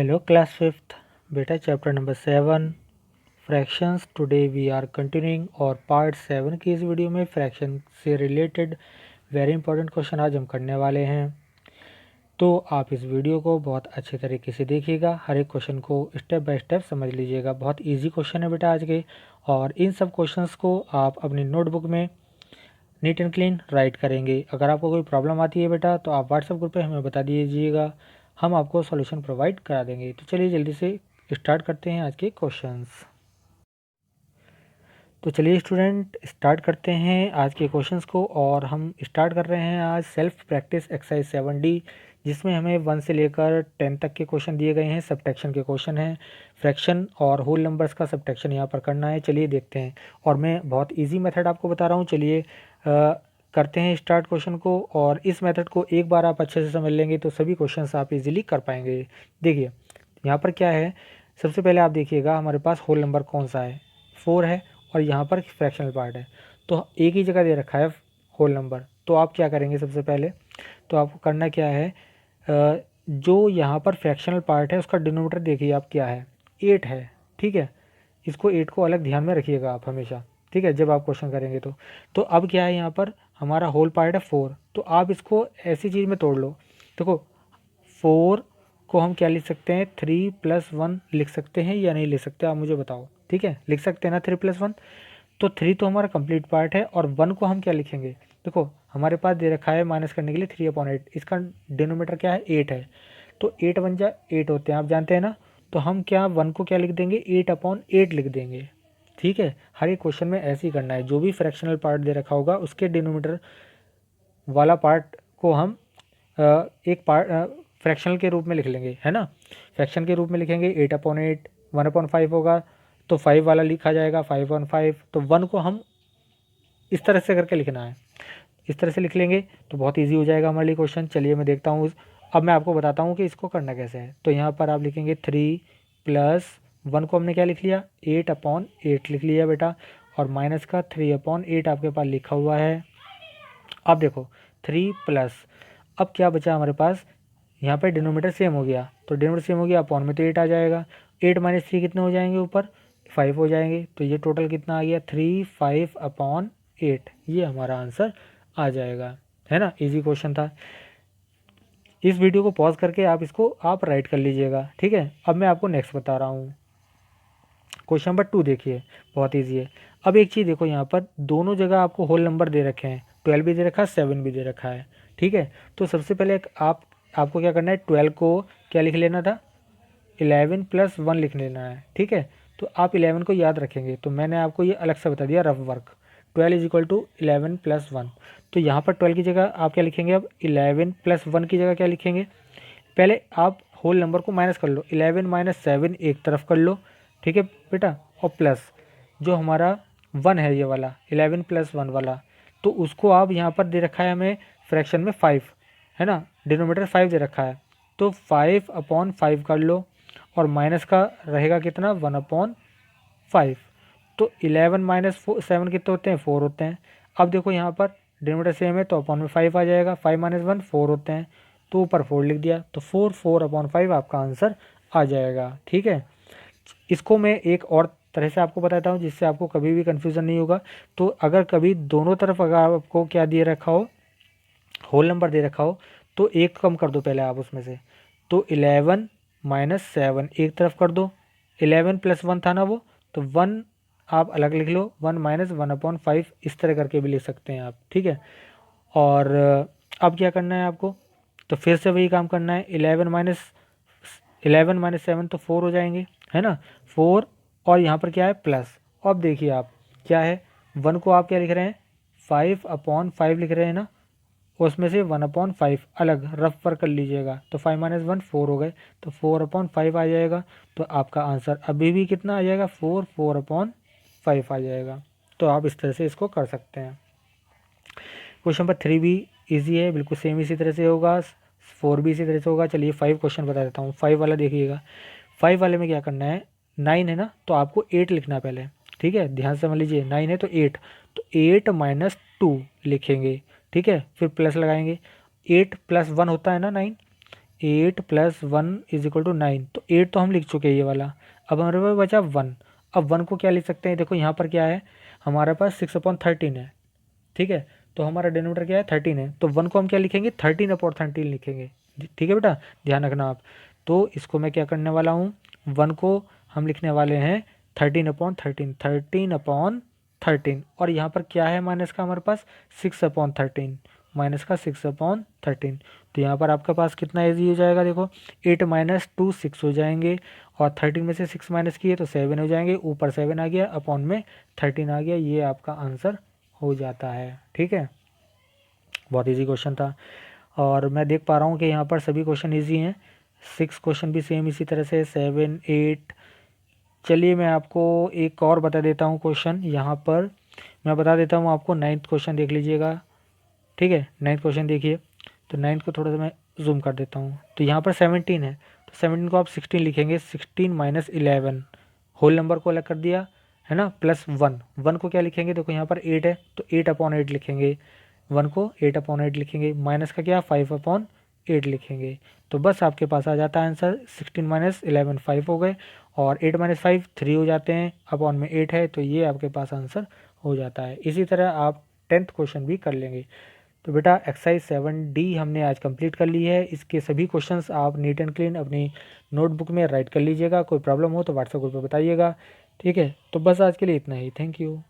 Hello class fifth बेटा, chapter number 7 fractions. Today we are continuing और part 7 की इस वीडियो में फ्रैक्शन से रिलेटेड वेरी इंपॉर्टेंट क्वेश्चन आज हम करने वाले हैं। तो आप इस वीडियो को बहुत अच्छे तरीके से देखिएगा, हर एक क्वेश्चन को स्टेप बाय स्टेप समझ लीजिएगा। बहुत इजी क्वेश्चन है बेटा आज के, और इन सब क्वेश्चंस को आप अपनी नोटबुक में नीट एंड क्लीन राइट करेंगे। अगर आपको कोई प्रॉब्लम आती है बेटा तो आप व्हाट्सएप ग्रुप पे हमें बता दीजिएगा, हम आपको सॉल्यूशन प्रोवाइड करा देंगे। तो चलिए जल्दी से स्टार्ट करते हैं आज के क्वेश्चंस। तो चलिए स्टूडेंट स्टार्ट करते हैं आज के क्वेश्चंस को, और हम स्टार्ट कर रहे हैं आज सेल्फ प्रैक्टिस एक्सरसाइज 7D, जिसमें हमें 1 से लेकर 10 तक के क्वेश्चन दिए गए हैं। सब्ट्रैक्शन के क्वेश्चन हैं, फ्रैक्शन और होल नंबर्स का सब्ट्रैक्शन यहाँ पर करना है। चलिए देखते हैं, और मैं बहुत ईजी मेथड आपको बता रहा हूँ। चलिए करते हैं स्टार्ट क्वेश्चन को, और इस मेथड को एक बार आप अच्छे से समझ लेंगे तो सभी क्वेश्चंस आप इजीली कर पाएंगे। देखिए यहाँ पर क्या है, सबसे पहले आप देखिएगा हमारे पास होल नंबर कौन सा है, 4 है, और यहाँ पर फ्रैक्शनल पार्ट है। तो एक ही जगह दे रखा है होल नंबर। तो आप क्या करेंगे, सबसे पहले तो आपको करना क्या है, जो यहाँ पर फ्रैक्शनल पार्ट है उसका डिनोमिनेटर देखिए आप क्या है, 8 है। ठीक है, इसको 8 को अलग ध्यान में रखिएगा आप हमेशा, ठीक है, जब आप क्वेश्चन करेंगे तो अब क्या है, यहाँ पर हमारा होल पार्ट है 4। तो आप इसको ऐसी चीज़ में तोड़ लो। देखो 4 को हम क्या लिख सकते हैं, 3+1 लिख सकते हैं या नहीं लिख सकते, आप मुझे बताओ। ठीक है, लिख सकते हैं ना 3+1। तो 3 तो हमारा कंप्लीट पार्ट है, और 1 को हम क्या लिखेंगे, देखो हमारे पास दे रखा है माइनस करने के लिए 3/8, इसका डिनोमीटर क्या है, 8 है। तो 8 1 जा 8 होते हैं, आप जानते हैं ना। तो हम क्या 1 को क्या लिख देंगे, 8/8 लिख देंगे। ठीक है, हर एक क्वेश्चन में ऐसे ही करना है, जो भी फ्रैक्शनल पार्ट दे रखा होगा उसके डिनोमीटर वाला पार्ट को हम एक पार्ट फ्रैक्शनल के रूप में लिख लेंगे, है ना। फ्रैक्शन के रूप में लिखेंगे 8/8, 1/5 होगा तो 5 वाला लिखा जाएगा 5/5। तो 1 को हम इस तरह से करके लिखना है, इस तरह से लिख लेंगे तो बहुत इजी हो जाएगा हमारे लिए क्वेश्चन। चलिए मैं देखता हूँ, अब मैं आपको बताता हूँ कि इसको करना कैसे है। तो यहाँ पर आप लिखेंगे 3+1 को हमने क्या लिख लिया, 8/8 लिख लिया बेटा, और माइनस का 3/8 आपके पास लिखा हुआ है। अब देखो 3 प्लस, अब क्या बचा हमारे पास, यहाँ पर डिनोमीटर सेम हो गया, तो डिनोमीटर सेम हो गया, अपॉन में तो 8 आ जाएगा। 8 - 3 कितने हो जाएंगे, ऊपर 5 हो जाएंगे। तो ये टोटल कितना आ गया, 3 5/8, ये हमारा आंसर आ जाएगा, है ना। इजी क्वेश्चन था। इस वीडियो को पॉज करके आप इसको आप राइट कर लीजिएगा, ठीक है। अब मैं आपको नेक्स्ट बता रहा हूँ, क्वेश्चन नंबर 2 देखिए, बहुत ईजी है। अब एक चीज़ देखो, यहाँ पर दोनों जगह आपको होल नंबर दे रखे हैं, 12 भी दे रखा है, 7 भी दे रखा है। ठीक है, तो सबसे पहले आपको क्या करना है, 12 को क्या लिख लेना था, 11+1 लिख लेना है। ठीक है, तो आप 11 को याद रखेंगे, तो मैंने आपको ये अलग से बता दिया रफ वर्क। 12 = 11+1। तो यहाँ पर 12 की जगह आप क्या लिखेंगे, अब 11+1 की जगह क्या लिखेंगे, पहले आप होल नंबर को माइनस कर लो, 11 - 7 एक तरफ कर लो। ठीक है बेटा, और प्लस जो हमारा 1 है ये वाला 11+1 वाला, तो उसको आप यहाँ पर दे रखा है हमें फ्रैक्शन में 5, है ना, डिनोमीटर 5 दे रखा है, तो 5/5 कर लो, और माइनस का रहेगा कितना, 1/5। तो 11 - 7 कितने होते हैं, 4 होते हैं। अब देखो यहाँ पर डिनोमीटर सेम है तो अपॉन में 5 आ जाएगा, 5 - 1 4 होते हैं, तो ऊपर 4 लिख दिया, तो 4/5 आपका आंसर आ जाएगा। ठीक है, इसको मैं एक और तरह से आपको बताता हूँ जिससे आपको कभी भी कन्फ्यूज़न नहीं होगा। तो अगर कभी दोनों तरफ अगर आपको क्या दिए रखा हो, होल नंबर दे रखा हो, तो एक कम कर दो पहले आप उसमें से। तो 11 - 7 एक तरफ कर दो, 11+1 था ना वो, तो 1 आप अलग लिख लो, 1 - 1/5 इस तरह करके भी लिख सकते हैं आप। ठीक है, और अब क्या करना है आपको, तो फिर से वही काम करना है, 11 - 7 तो 4 हो जाएंगे, है ना, 4, और यहाँ पर क्या है प्लस। अब देखिए आप क्या है, 1 को आप क्या लिख रहे हैं, 5/5 लिख रहे हैं ना, उसमें से 1/5 अलग रफ पर कर लीजिएगा, तो 5 - 1 4 हो गए, तो 4/5 आ जाएगा। तो आपका आंसर अभी भी कितना आ जाएगा, 4/5 आ जाएगा। तो आप इस तरह से इसको कर सकते हैं। क्वेश्चन नंबर 3 भी इजी है, बिल्कुल सेम इसी तरह से होगा, 4 भी इसी तरह से होगा। चलिए 5 क्वेश्चन बता देता हूँ। 5 वाला देखिएगा, 5 वाले में क्या करना है, 9 है ना, तो आपको 8 लिखना है पहले। ठीक है, ध्यान से समझ लीजिए, 9 है तो 8, तो 8 - 2 लिखेंगे। ठीक है, फिर प्लस लगाएंगे, 8+1 होता है ना 9, 8 + 1 = 9। तो 8 तो हम लिख चुके हैं ये वाला। अब हमारे पास बचा 1। अब 1 को क्या लिख सकते हैं, देखो यहाँ पर क्या है, हमारे पास 6/13 है, ठीक है। तो हमारा डिनोमीटर क्या है, 13 है। तो 1 को हम क्या लिखेंगे, 13/13 लिखेंगे, ठीक है बेटा, ध्यान रखना आप। तो इसको मैं क्या करने वाला हूँ, 1 को हम लिखने वाले हैं 13/13, 13/13। और यहाँ पर क्या है माइनस का हमारे पास, 6/13, माइनस का 6/13। तो यहाँ पर आपके पास कितना ईजी हो जाएगा, देखो 8 - 2 6 हो जाएंगे, और 13 में से 6 माइनस किए तो 7 हो जाएंगे, ऊपर 7 आ गया, अपॉन में 13 आ गया। ये आपका आंसर हो जाता है, ठीक है। बहुत इजी क्वेश्चन था, और मैं देख पा रहा हूँ कि यहाँ पर सभी क्वेश्चन इजी हैं। 6 क्वेश्चन भी सेम इसी तरह से, 7 8। चलिए मैं आपको एक और बता देता हूँ क्वेश्चन। यहाँ पर मैं बता देता हूँ आपको, 9th क्वेश्चन देख लीजिएगा, ठीक है। 9th क्वेश्चन देखिए, तो 9th को थोड़ा सा मैं जूम कर देता हूँ। तो यहाँ पर 17 है, तो 17 को आप 16 लिखेंगे, 16 - 11, होल नंबर को अलग कर दिया है ना, +1। 1 को क्या लिखेंगे, देखो यहाँ पर 8 है, तो 8/8 लिखेंगे। 1 को 8/8 लिखेंगे, माइनस का क्या, 5/8 लिखेंगे। तो बस आपके पास आ जाता है आंसर, 16 - 11 5 हो गए, और 8 - 5 3 हो जाते हैं, अपॉन में 8 है, तो ये आपके पास आंसर हो जाता है। इसी तरह आप 10th क्वेश्चन भी कर लेंगे। तो बेटा एक्सरसाइज 7D हमने आज कंप्लीट कर ली है। इसके सभी क्वेश्चंस आप नीट एंड क्लीन अपनी नोटबुक में राइट कर लीजिएगा। कोई प्रॉब्लम हो तो व्हाट्सएप ग्रुप पर बताइएगा, ठीक है। तो बस आज के लिए इतना ही, थैंक यू।